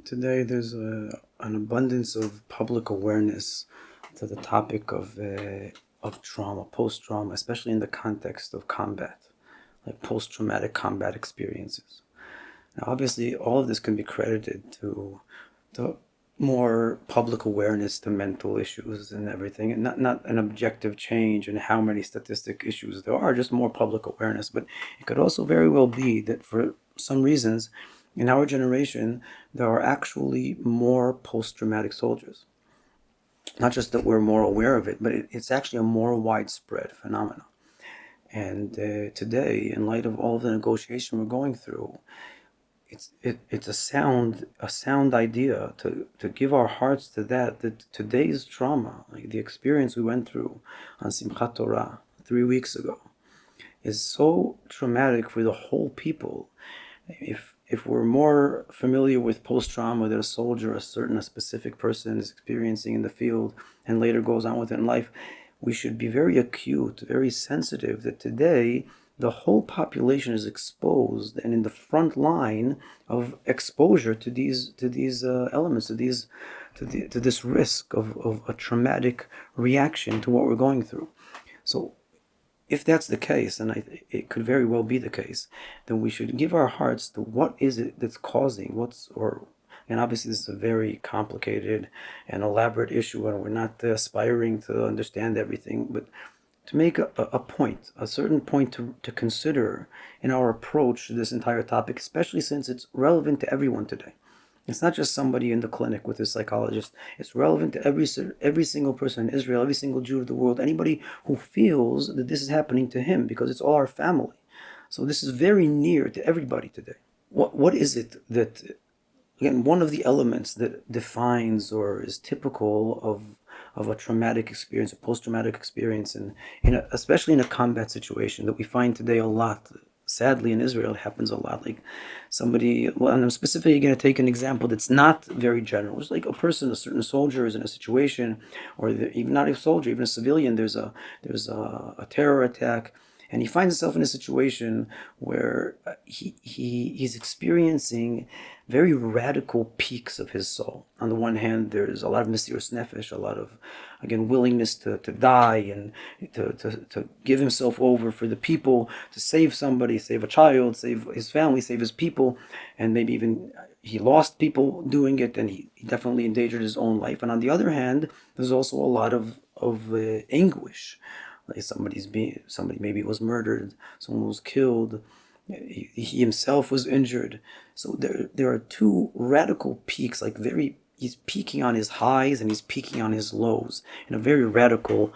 Today there's an abundance of public awareness to the topic of trauma, post-trauma, especially in the context of combat, like post-traumatic combat experiences. Now, obviously, all of this can be credited to more public awareness to mental issues and everything, and not an objective change in how many statistic issues there are, just more public awareness. But it could also very well be that for some reasons, in our generation, there are actually more post-traumatic soldiers. Not just that we're more aware of it, but it's actually a more widespread phenomenon. And today, in light of all of the negotiation we're going through, it's a sound idea to give our hearts to that today's trauma, like the experience we went through on Simchat Torah 3 weeks ago, is so traumatic for the whole people. If we're more familiar with post-trauma that a soldier, a specific person is experiencing in the field and later goes on with it in life, we should be very acute, very sensitive that today the whole population is exposed and in the front line of exposure to these elements, to this risk of a traumatic reaction to what we're going through. So if that's the case, and it could very well be the case, then we should give our hearts to what is it that's causing, and obviously this is a very complicated and elaborate issue, and we're not aspiring to understand everything, but to make a certain point to consider in our approach to this entire topic, especially since it's relevant to everyone today. It's not just somebody in the clinic with a psychologist. It's relevant to every single person in Israel, every single Jew of the world, anybody who feels that this is happening to him, because it's all our family. So this is very near to everybody today. What is it that, again, one of the elements that defines or is typical of a traumatic experience, a post-traumatic experience, and especially in a combat situation that we find today a lot. Sadly, in Israel, it happens a lot. Like somebody, well, and I'm specifically going to take an example that's not very general. It's like a person, a certain soldier is in a situation, or even not a soldier, even a civilian. There's a terror attack, and he finds himself in a situation where he's experiencing very radical peaks of his soul. On the one hand, there's a lot of mesirus nefesh, a lot of, again, willingness to die and to give himself over for the people, to save somebody, save a child, save his family, save his people, and maybe even he lost people doing it, and he definitely endangered his own life. And on the other hand, there's also a lot of anguish. Like somebody maybe was murdered, someone was killed, he himself was injured. So there are two radical peaks, like he's peaking on his highs and he's peaking on his lows in a very radical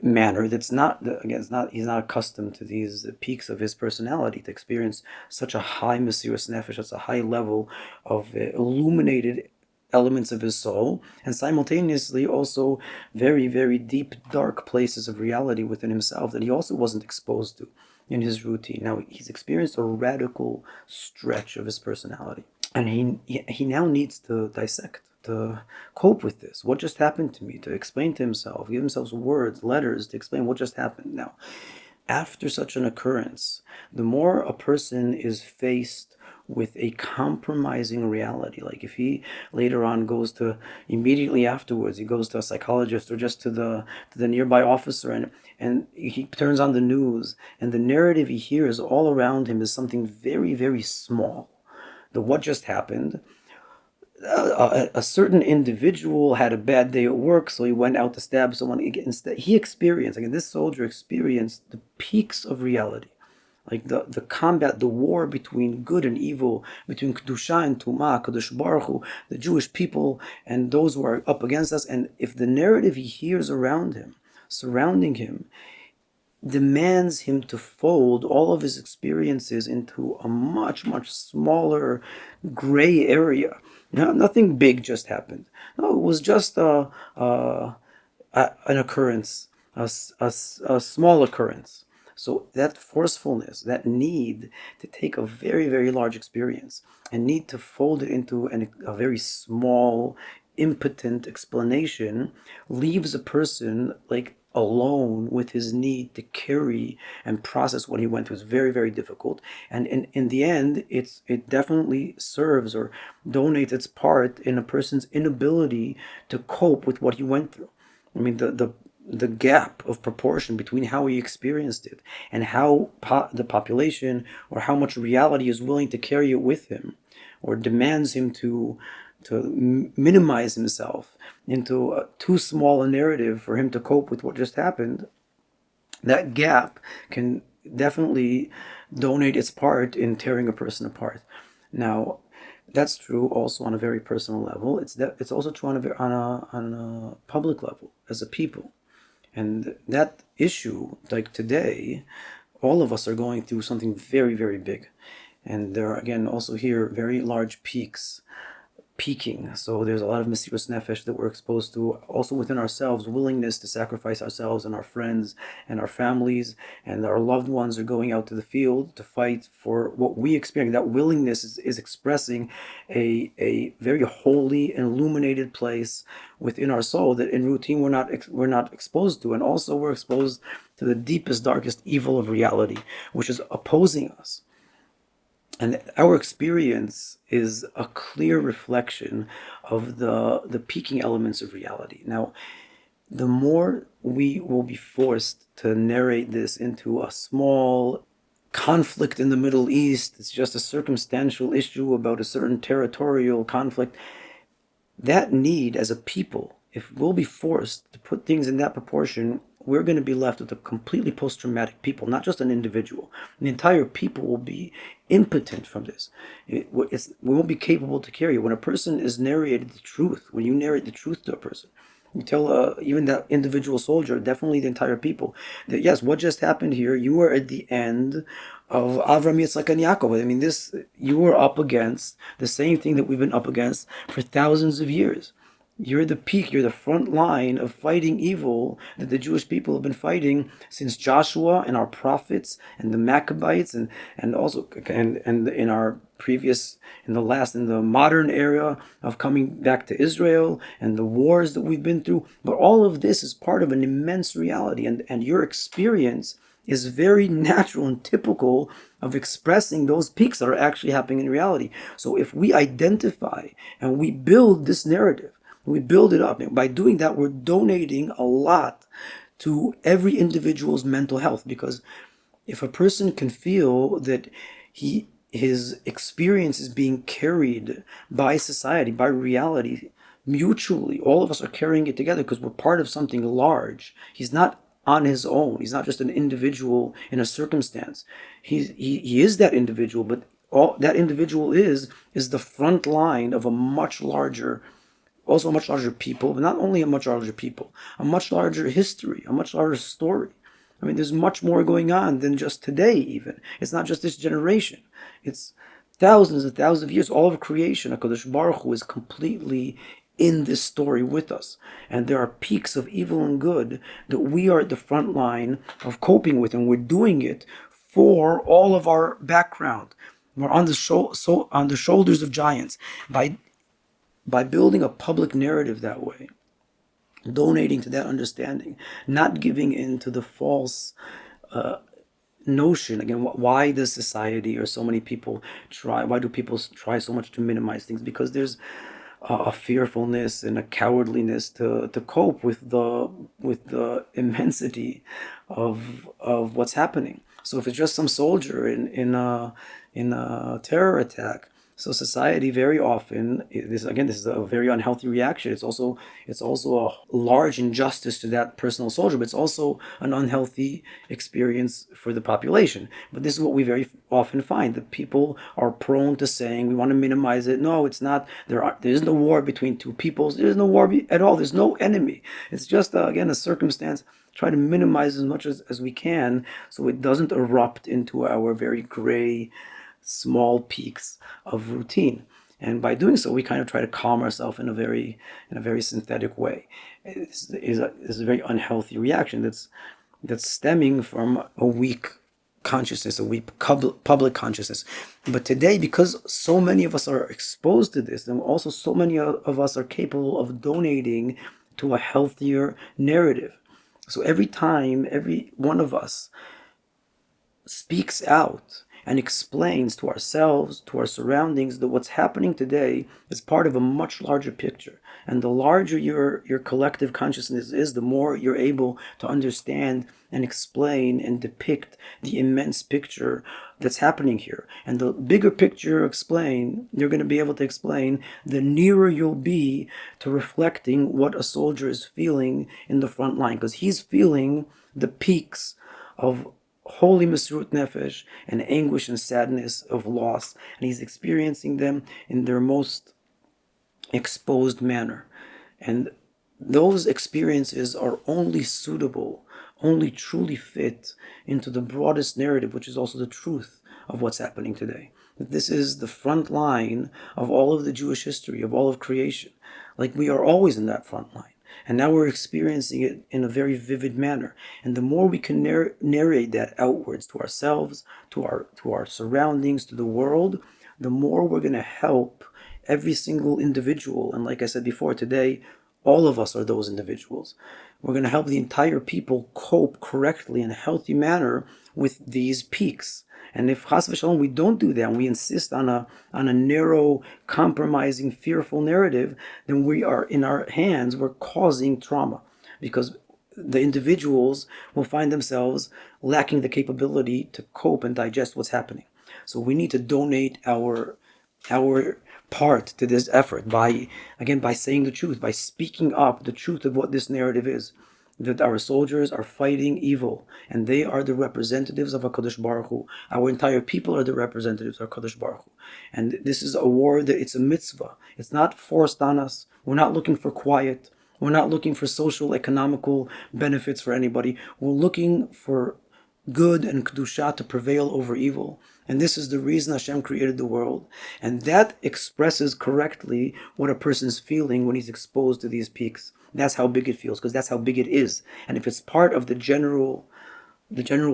manner. That's not, again, he's not accustomed to these peaks of his personality, to experience such a high mesirus nefesh, such a high level of illuminated elements of his soul, and simultaneously also very, very deep, dark places of reality within himself that he also wasn't exposed to in his routine. Now he's experienced a radical stretch of his personality, and he now needs to dissect, to cope with this. What just happened to me? To explain to himself, give himself words, letters to explain what just happened. Now, after such an occurrence, the more a person is faced with a compromising reality, like if he later on goes to, immediately afterwards, he goes to a psychologist or just to the nearby officer, and he turns on the news, and the narrative he hears all around him is something very, very small. What just happened? A certain individual had a bad day at work, so he went out to stab someone. Instead, this soldier experienced the peaks of reality, like the combat, the war between good and evil, between Kedusha and Tumah, Kadosh Baruch Hu, the Jewish people, and those who are up against us. And if the narrative he hears around him, surrounding him, demands him to fold all of his experiences into a much, much smaller gray area. No, nothing big just happened. No, it was just an occurrence, a small occurrence. So that forcefulness, that need to take a very, very large experience and need to fold it into a very small, impotent explanation leaves a person like alone with his need to carry and process what he went through is very, very difficult. And in the end, it definitely serves or donates its part in a person's inability to cope with what he went through. I mean, the gap of proportion between how he experienced it and how the population or how much reality is willing to carry it with him or demands him to minimize himself into too small a narrative for him to cope with what just happened, that gap can definitely donate its part in tearing a person apart. Now, that's true also on a very personal level. It's also true on a public level as a people. And that issue, like today, all of us are going through something very, very big. And there are, again, also here, very large peaking. So there's a lot of mesirus nefesh that we're exposed to, also within ourselves, willingness to sacrifice ourselves and our friends and our families and our loved ones are going out to the field to fight for what we experience. That willingness is expressing a very holy and illuminated place within our soul that in routine we're not exposed to. And also we're exposed to the deepest, darkest evil of reality, which is opposing us. And our experience is a clear reflection of the peaking elements of reality. Now, the more we will be forced to narrate this into a small conflict in the Middle East, it's just a circumstantial issue about a certain territorial conflict, that need as a people, if we'll be forced to put things in that proportion, we're going to be left with a completely post-traumatic people, not just an individual. The entire people will be impotent from this. We won't be capable to carry it. When a person is narrated the truth, when you narrate the truth to a person, you tell even that individual soldier, definitely the entire people, that yes, what just happened here, you were at the end of Avram, Yitzchak, and Yaakov. I mean, you were up against the same thing that we've been up against for thousands of years. You're the peak, you're the front line of fighting evil that the Jewish people have been fighting since Joshua and our prophets and the Maccabites and also and in our previous in the modern era of coming back to Israel and the wars that we've been through. But all of this is part of an immense reality, and your experience is very natural and typical of expressing those peaks that are actually happening in reality. So if we identify and we build this narrative, we build it up. And by doing that, we're donating a lot to every individual's mental health. Because if a person can feel that his experience is being carried by society, by reality, mutually, all of us are carrying it together because we're part of something large. He's not on his own. He's not just an individual in a circumstance. He is that individual, but all that individual is the front line of a much larger people, but not only a much larger people, a much larger history, a much larger story. I mean, there's much more going on than just today, even. It's not just this generation. It's thousands and thousands of years. All of creation, HaKadosh Baruch Hu is completely in this story with us. And there are peaks of evil and good that we are at the front line of coping with, and we're doing it for all of our background. We're on the shoulders of giants. By building a public narrative that way, donating to that understanding, not giving in to the false notion. Again, why does society or so many people why do people try so much to minimize things? Because there's a fearfulness and a cowardliness to cope with the immensity of what's happening. So if it's just some soldier in a terror attack, so society very often, this is a very unhealthy reaction. It's also a large injustice to that personal soldier, but it's also an unhealthy experience for the population. But this is what we very often find, that people are prone to saying, we want to minimize it. No, it's not. There is no war between two peoples. There is no war at all. There's no enemy. It's just, again, a circumstance. Try to minimize as much as we can so it doesn't erupt into our very gray, small peaks of routine. And by doing so, we kind of try to calm ourselves in a very synthetic way. It's a very unhealthy reaction that's stemming from a weak consciousness, a weak public consciousness. But today, because so many of us are exposed to this, and also so many of us are capable of donating to a healthier narrative. So every time every one of us speaks out and explains to ourselves, to our surroundings, that what's happening today is part of a much larger picture. And the larger your collective consciousness is, the more you're able to understand and explain and depict the immense picture that's happening here. And the bigger picture you're going to be able to explain, the nearer you'll be to reflecting what a soldier is feeling in the front line. Because he's feeling the peaks of holy Mesirut Nefesh and anguish and sadness of loss, and he's experiencing them in their most exposed manner. And those experiences are only suitable, only truly fit into the broadest narrative, which is also the truth of what's happening today. That this is the front line of all of the Jewish history, of all of creation. Like, we are always in that front line. And now we're experiencing it in a very vivid manner. And the more we can narrate that outwards to ourselves, to our surroundings, to the world, the more we're going to help every single individual. And like I said before, today, all of us are those individuals. We're going to help the entire people cope correctly in a healthy manner with these peaks. And if chas v'shalom we don't do that, and we insist on a narrow, compromising, fearful narrative, then we are in our hands, we're causing trauma, because the individuals will find themselves lacking the capability to cope and digest what's happening. So we need to donate our part to this effort by saying the truth, by speaking up the truth of what this narrative is. That our soldiers are fighting evil, and they are the representatives of HaKadosh Baruch Hu. Our entire people are the representatives of HaKadosh Baruch Hu. And this is a war that it's a mitzvah. It's not forced on us. We're not looking for quiet. We're not looking for social, economical benefits for anybody. We're looking for good and kedusha to prevail over evil. And this is the reason Hashem created the world. And that expresses correctly what a person's feeling when he's exposed to these peaks. That's how big it feels, because that's how big it is. And if it's part of the general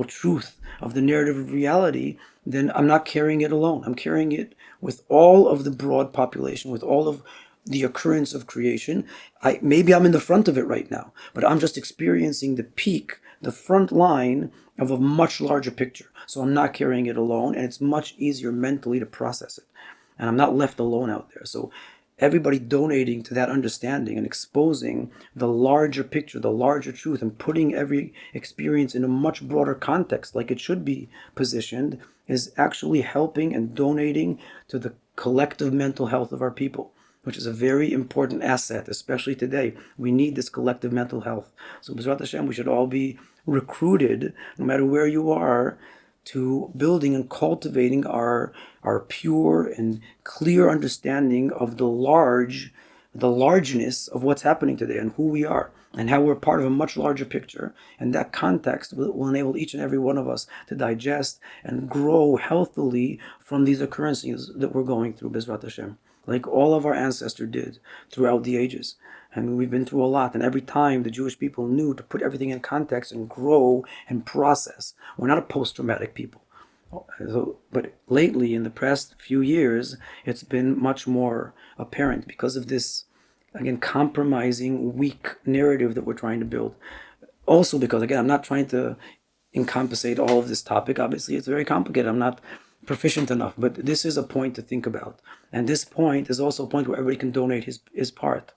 truth of the narrative of reality, then I'm not carrying it alone. I'm carrying it with all of the broad population, with all of the occurrence of creation. Maybe I'm in the front of it right now, but I'm just experiencing the peak, the front line of a much larger picture. So I'm not carrying it alone, and it's much easier mentally to process it. And I'm not left alone out there. So everybody donating to that understanding and exposing the larger picture, the larger truth, and putting every experience in a much broader context, like it should be positioned, is actually helping and donating to the collective mental health of our people, which is a very important asset, especially today. We need this collective mental health. So B'ezrat Hashem, we should all be recruited, no matter where you are, to building and cultivating our pure and clear understanding of the largeness of what's happening today and who we are and how we're part of a much larger picture. And that context will enable each and every one of us to digest and grow healthily from these occurrences that we're going through, B'ezrat Hashem, like all of our ancestors did throughout the ages. And we've been through a lot, and every time the Jewish people knew to put everything in context and grow and process. We're not a post-traumatic people. But lately, in the past few years, it's been much more apparent because of this, again, compromising, weak narrative that we're trying to build. Also because, again, I'm not trying to encompassate all of this topic. Obviously, it's very complicated. I'm not proficient enough, but this is a point to think about. And this point is also a point where everybody can donate his part.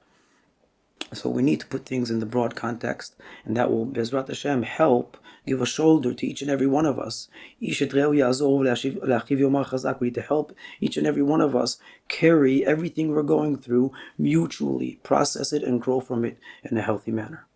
So we need to put things in the broad context, and that will, B'ezrat Hashem, help give a shoulder to each and every one of us. We need to help each and every one of us carry everything we're going through mutually, process it, and grow from it in a healthy manner.